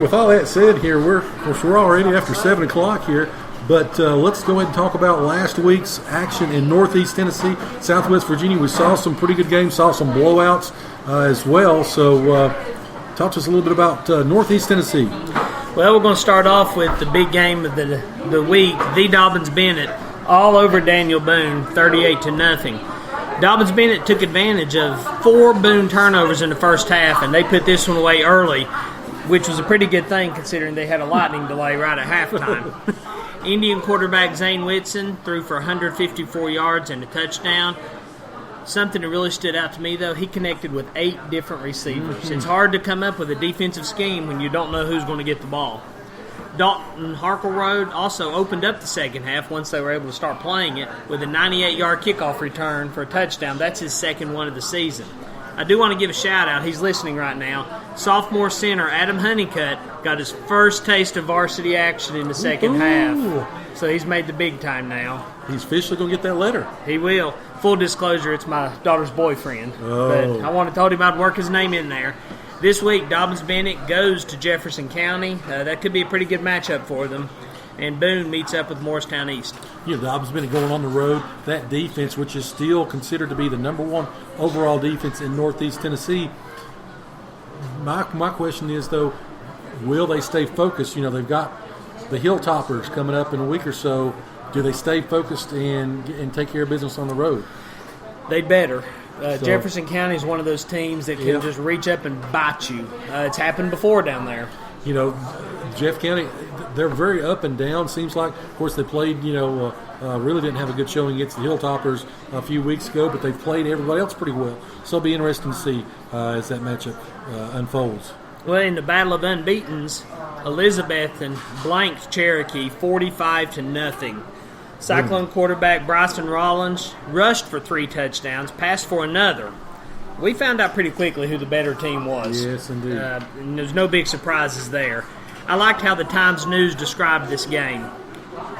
With all that said, here we're already after 7 o'clock here, but let's go ahead and talk about last week's action in Northeast Tennessee, Southwest Virginia. We saw some pretty good games, saw some blowouts as well. So, talk to us a little bit about Northeast Tennessee. Well, we're going to start off with the big game of the week. The Dobyns-Bennett all over Daniel Boone, 38-0. Dobyns-Bennett took advantage of 4 Boone turnovers in the first half, and they put this one away early, which was a pretty good thing considering they had a lightning delay right at halftime. Indian quarterback Zane Whitson threw for 154 yards and a touchdown. Something that really stood out to me, though, he connected with 8 different receivers. Mm-hmm. It's hard to come up with a defensive scheme when you don't know who's going to get the ball. Dalton Harkleroad also opened up the second half once they were able to start playing it with a 98-yard kickoff return for a touchdown. That's his second one of the season. I do want to give a shout-out. He's listening right now. Sophomore center Adam Honeycutt got his first taste of varsity action in the second half. So he's made the big time now. He's officially going to get that letter. He will. Full disclosure, it's my daughter's boyfriend. But I told him I'd work his name in there. This week, Dobyns-Bennett goes to Jefferson County. That could be a pretty good matchup for them. And Boone meets up with Morristown East. Yeah, Dobyns-Bennett going on the road. That defense, which is still considered to be the number 1 overall defense in Northeast Tennessee. My question is, though, will they stay focused? You know, they've got the Hilltoppers coming up in a week or so. Do they stay focused and take care of business on the road? They'd better. Jefferson County is one of those teams that can just reach up and bite you. It's happened before down there. You know, Jeff County, they're very up and down, seems like. Of course, they played, really didn't have a good showing against the Hilltoppers a few weeks ago, but they've played everybody else pretty well. So it'll be interesting to see as that matchup unfolds. Well, in the Battle of Unbeatens, Elizabeth and blanked Cherokee 45-0. Cyclone quarterback Bryson Rollins rushed for 3 touchdowns, passed for another. We found out pretty quickly who the better team was. Yes, indeed. And there's no big surprises there. I liked how the Times News described this game.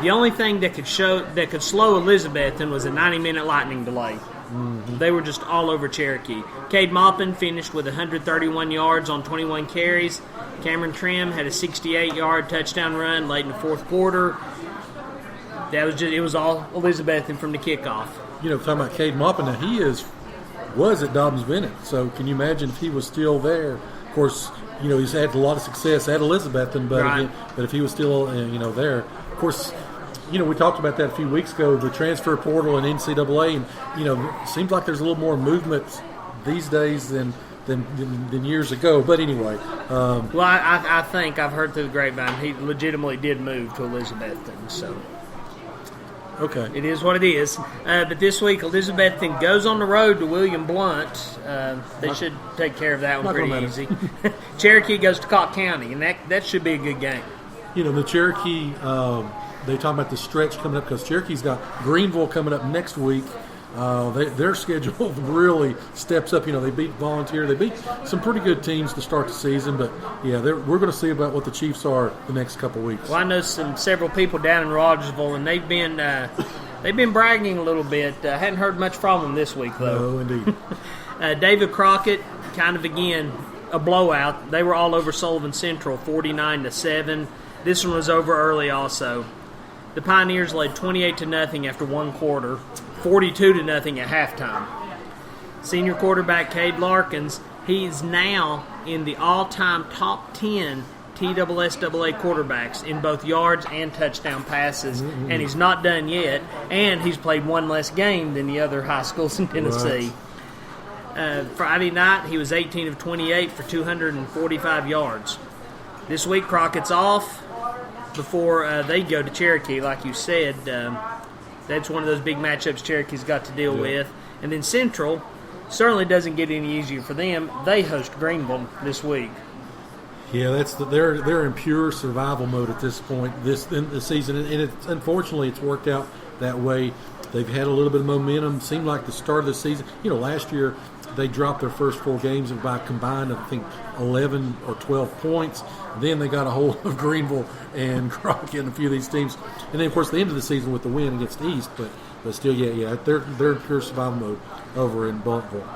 The only thing that could slow Elizabethton was a 90-minute lightning delay. Mm-hmm. They were just all over Cherokee. Cade Maupin finished with 131 yards on 21 carries. Cameron Trim had a 68-yard touchdown run late in the fourth quarter. It was all Elizabethton from the kickoff. You know, talking about Cade Maupin, now he was at Dobyns-Bennett. So can you imagine if he was still there? Of course, you know, he's had a lot of success at Elizabethton, but right. But if he was still, there, of course, you know, we talked about that a few weeks ago, the transfer portal and NCAA, and it seems like there's a little more movement these days than years ago. But anyway, well, I think I've heard through the grapevine he legitimately did move to Elizabethton, so. Okay. It is what it is. But this week, Elizabethton goes on the road to William Blount. They should take care of that one pretty easy. Cherokee goes to Cocke County, and that should be a good game. You know, the Cherokee, they talk about the stretch coming up because Cherokee's got Greenville coming up next week. Their schedule really steps up. You know, they beat Volunteer. They beat some pretty good teams to start the season. But, yeah, we're going to see about what the Chiefs are the next couple of weeks. Well, I know several people down in Rogersville, and they've been bragging a little bit. Hadn't heard much from them this week, though. No, indeed. David Crockett, kind of, again, a blowout. They were all over Sullivan Central, 49-7. This one was over early also. The Pioneers led 28-0 after one quarter. 42-0 at halftime. Senior quarterback Cade Larkins, he's now in the all-time top 10 TSSAA quarterbacks in both yards and touchdown passes, and he's not done yet, and he's played one less game than the other high schools in Tennessee. Right. Friday night, he was 18 of 28 for 245 yards. This week, Crockett's off before they go to Cherokee, like you said. That's one of those big matchups Cherokee's got to deal with. And then Central certainly doesn't get any easier for them. They host Greenville this week. Yeah, they're in pure survival mode at this point in the season, and unfortunately it's worked out that way. They've had a little bit of momentum. Seemed like the start of the season. You know, last year they dropped their first 4 games by combined, I think, 11 or 12 points. Then they got a hold of Greenville and Crockett and a few of these teams. And then, of course, the end of the season with the win against East. But still, yeah, they're in pure survival mode over in Blounteville.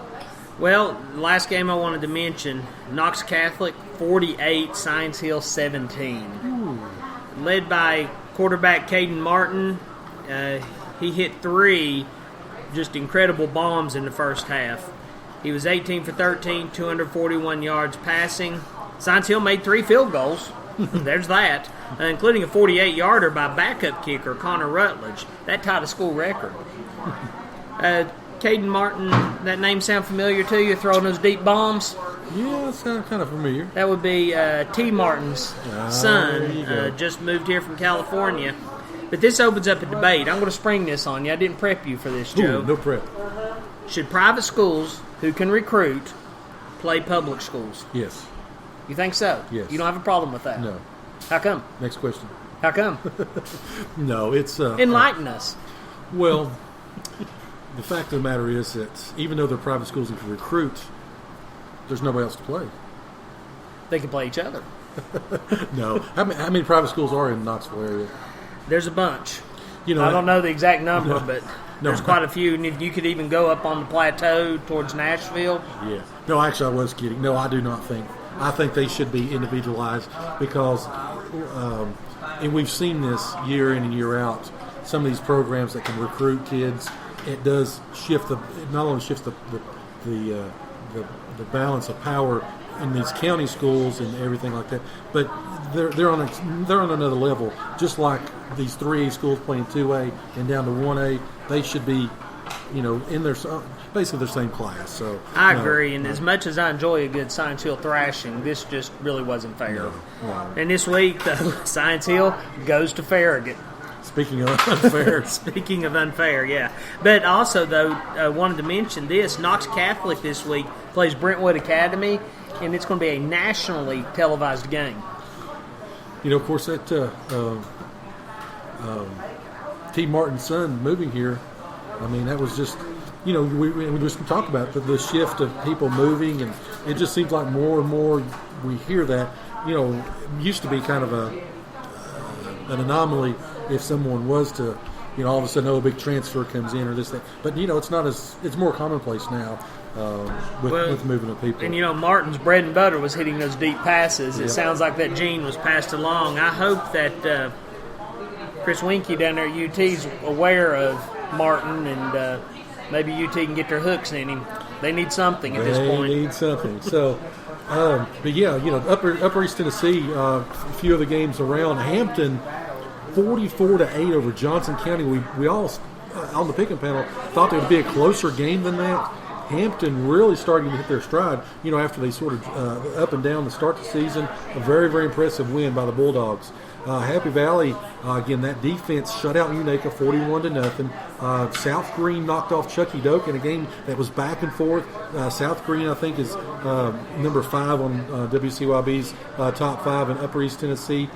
Well, last game I wanted to mention, Knox Catholic 48, Science Hill 17. Ooh. Led by quarterback Caden Martin. He hit 3 just incredible bombs in the first half. He was 18 for 13, 241 yards passing. Science Hill made 3 field goals. There's that, including a 48-yarder by backup kicker Connor Rutledge. That tied a school record. Caden Martin, that name sound familiar to you, throwing those deep bombs? Yeah, it sounds kind of familiar. That would be T. Martin's There you son, go. just moved here from California. But this opens up a debate. I'm going to spring this on you. I didn't prep you for this, Joe. Ooh, no prep. Should private schools who can recruit play public schools? Yes. You think so? Yes. You don't have a problem with that? No. How come? Next question. How come? No, it's Enlighten us. well. The fact of the matter is that even though they're private schools that can recruit, there's nobody else to play. They can play each other. No. How many private schools are in the Knoxville area? There's a bunch. You know, I don't know the exact number, No. but No. there's quite a few. And if you could even go up on the plateau towards Nashville. Yeah. No, actually, I was kidding. No, I do not think. I think they should be individualized because, and we've seen this year in and year out. Some of these programs that can recruit kids, it does shift it not only shifts the balance of power in these county schools and everything like that, but they're on another level. Just like these 3A schools playing 2A and down to 1A, they should be, in their basically their same class. So I agree, and as much as I enjoy a good Science Hill thrashing, this just really wasn't fair. No. And this week, Science Hill goes to Farragut. Speaking of unfair, Speaking of unfair, yeah. But also, though, I wanted to mention this. Knox Catholic this week plays Brentwood Academy, and it's going to be a nationally televised game. of course, that T. Martin's son moving here, I mean, that was just, we just talk about the shift of people moving, and it just seems like more and more we hear that. It used to be kind of an anomaly if someone was to, all of a sudden, a big transfer comes in or this, that. But, it's not it's more commonplace now with moving of people. And, Martin's bread and butter was hitting those deep passes. It Yeah. sounds like that gene was passed along. I hope that Chris Winkie down there at UT is aware of Martin, and maybe UT can get their hooks in him. They need something at this point. They need something. So, but yeah, Upper East Tennessee, a few of the games around. Hampton, 44-8 over Johnson County. We all on the picking panel thought there would be a closer game than that. Hampton really starting to hit their stride. After they sort of up and down to start the season, a very, very impressive win by the Bulldogs. Happy Valley, again, that defense shut out Unaka 41-0. South Green knocked off Chucky Doak in a game that was back and forth. South Green, I think, is number 5 on WCYB's top 5 in Upper East Tennessee.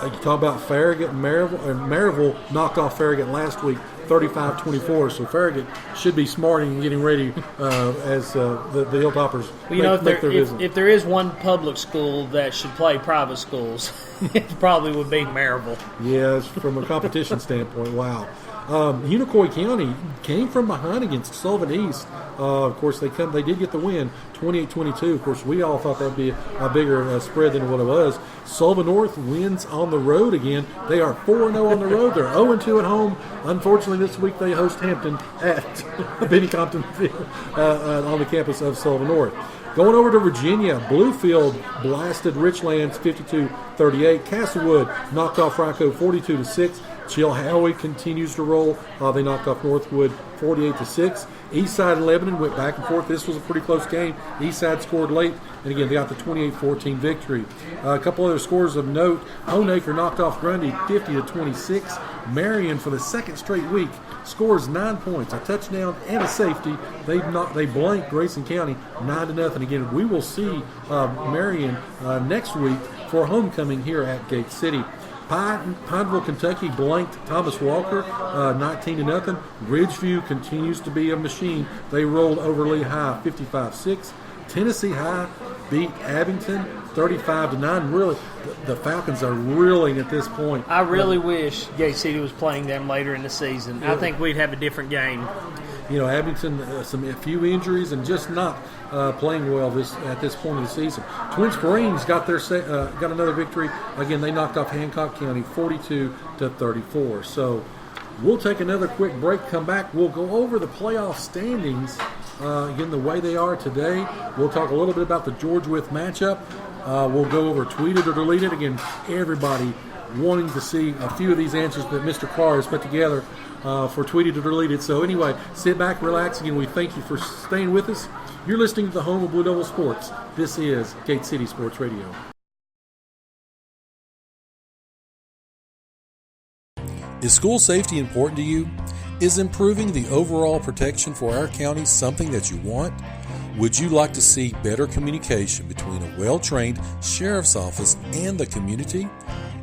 You talk about Farragut and Maryville knocked off Farragut last week, 35-24. So Farragut should be smarting and getting ready as the Hilltoppers make their visit. If there is one public school that should play private schools, it probably would be Maryville. Yes, from a competition standpoint, wow. Unicoi County came from behind against Sullivan East. Of course, they did get the win, 28-22. Of course, we all thought that would be a bigger spread than what it was. Sullivan North wins on the road again. They are 4-0 on the road. They're 0-2 at home. Unfortunately, this week they host Hampton at Benny Compton Field on the campus of Sullivan North. Going over to Virginia, Bluefield blasted Richlands 52-38. Castlewood knocked off Rocco 42-6. Chilhowie continues to roll. They knocked off Northwood 48-6. Eastside and Lebanon went back and forth. This was a pretty close game. Eastside scored late, and again, they got the 28-14 victory. A couple other scores of note. Honaker knocked off Grundy 50-26. Marion, for the second straight week, scores 9 points, a touchdown and a safety. They blanked Grayson County 9-0. Again, we will see Marion next week for homecoming here at Gate City. Pineville, Kentucky blanked Thomas Walker 19-0. Ridgeview continues to be a machine. They rolled over Lehigh 55-6. Tennessee High beat Abington 35-9. Really, the Falcons are reeling at this point. I really wish Gate City was playing them later in the season. Yeah. I think we'd have a different game. Abington, a few injuries and just not playing well at this point of the season. Twin Springs got another victory. Again, they knocked off Hancock County 42-34. So we'll take another quick break, come back. We'll go over the playoff standings, again, the way they are today. We'll talk a little bit about the George Wythe matchup. We'll go over tweeted or deleted. Again, everybody wanting to see a few of these answers that Mr. Carr has put together for tweeted or deleted. So anyway, sit back, relax. Again, we thank you for staying with us. You're listening to the home of Blue Devil Sports. This is Gate City Sports Radio. Is school safety important to you? Is improving the overall protection for our county something that you want? Would you like to see better communication between a well-trained sheriff's office and the community?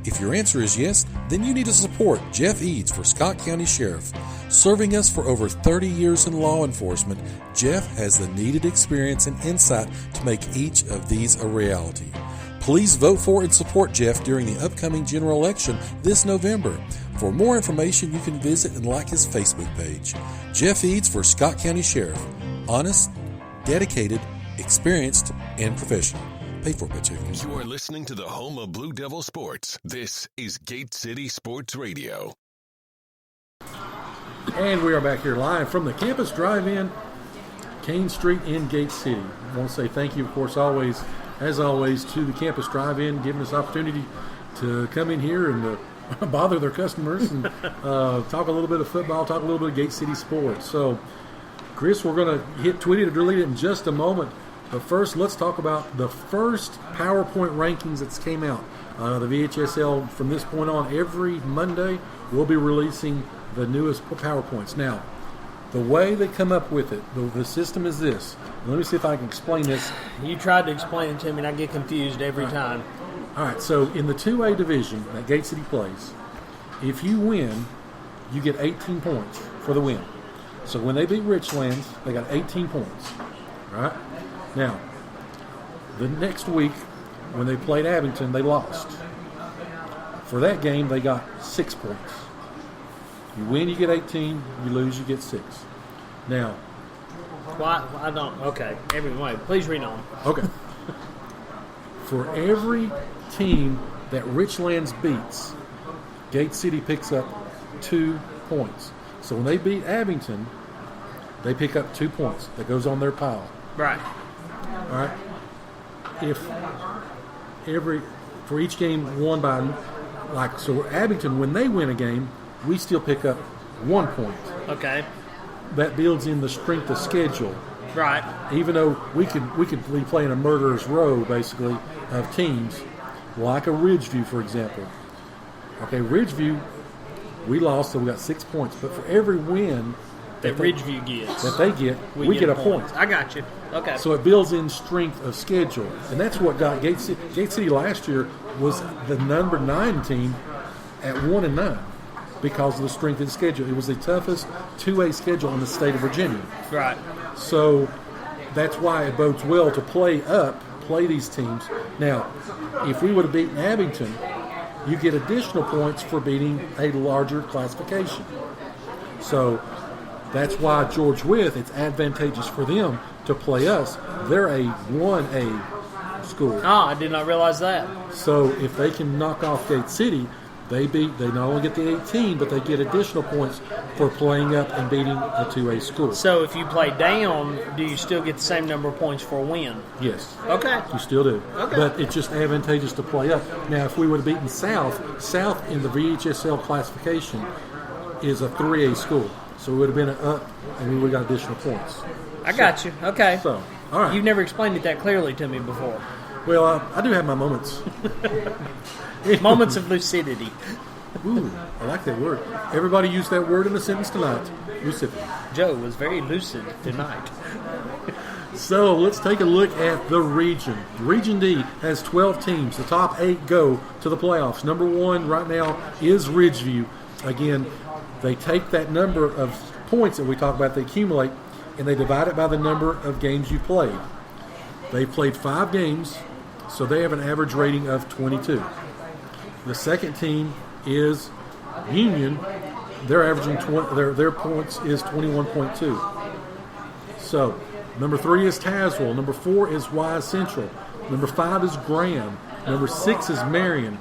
If your answer is yes, then you need to support Jeff Eads for Scott County Sheriff. Serving us for over 30 years in law enforcement, Jeff has the needed experience and insight to make each of these a reality. Please vote for and support Jeff during the upcoming general election this November. For more information, you can visit and like his Facebook page. Jeff Eads for Scott County Sheriff. Honest, dedicated, experienced, and professional. Paid for by Jeff. You are listening to the home of Blue Devil Sports. This is Gate City Sports Radio. And we are back here live from the Campus Drive-In, Kane Street in Gate City. I want to say thank you, of course, as always, to the Campus Drive-In, giving us opportunity to come in here and bother their customers and talk a little bit of football, talk a little bit of Gate City sports. So, Chris, we're going to hit tweet it or delete it in just a moment. But first, let's talk about the first PowerPoint rankings that came out. The VHSL, from this point on, every Monday, will be releasing the newest PowerPoints. Now, the way they come up with it, the system is this. Let me see if I can explain this. You tried to explain it to me, and I get confused every time. All right, so in the 2A division that Gate City plays, if you win, you get 18 points for the win. So when they beat Richlands, they got 18 points. All right? Now, the next week, when they played Abington, they lost. For that game, they got 6 points. You win, you get 18. You lose, you get 6. Now, Why? I don't. Okay. Anyway, please read on. okay. For every team that Richlands beats, Gate City picks up 2 points. So when they beat Abington, they pick up 2 points. That goes on their pile. Right. All right. For each game won by, so Abington, when they win a game, we still pick up 1 point. Okay. That builds in the strength of schedule. Right. Even though we could be playing a murderer's row, basically, of teams, like a Ridgeview, for example. Okay, Ridgeview, we lost, so we got 6 points. But for every win that Ridgeview gets, that they get, we get a point. I got you. Okay. So it builds in strength of schedule, and that's what got Gate City. Gate City last year was the number 9 team at 1-9 because of the strength of the schedule. It was the toughest 2A schedule in the state of Virginia. Right. So that's why it bodes well to play these teams. Now, if we would have beaten Abington, you get additional points for beating a larger classification. So that's why George Wythe, it's advantageous for them to play us. They're a 1A school. Oh, I did not realize that. So if they can knock off Gate City, they not only get the 18, but they get additional points for playing up and beating a 2A school. So if you play down, do you still get the same number of points for a win? Yes. Okay. You still do. Okay. But it's just advantageous to play up. Now, if we would have beaten South in the VHSL classification is a 3A school. So it would have been an up, and we would have got additional points. I got you. Okay. So, all right. You've never explained it that clearly to me before. Well, I do have my moments. Moments of lucidity. Ooh, I like that word. Everybody use that word in a sentence tonight. Lucidity. Joe was very lucid tonight. So let's take a look at the region. Region D has 12 teams. The top 8 go to the playoffs. Number 1 right now is Ridgeview. Again, they take that number of points that we talk about, they accumulate, and they divide it by the number of games you played. They've played 5 games, so they have an average rating of 22. The second team is Union, they're averaging their points is 21.2. So, number 3 is Tazewell. Number 4 is Wise Central. Number 5 is Graham. Number 6 is Marion.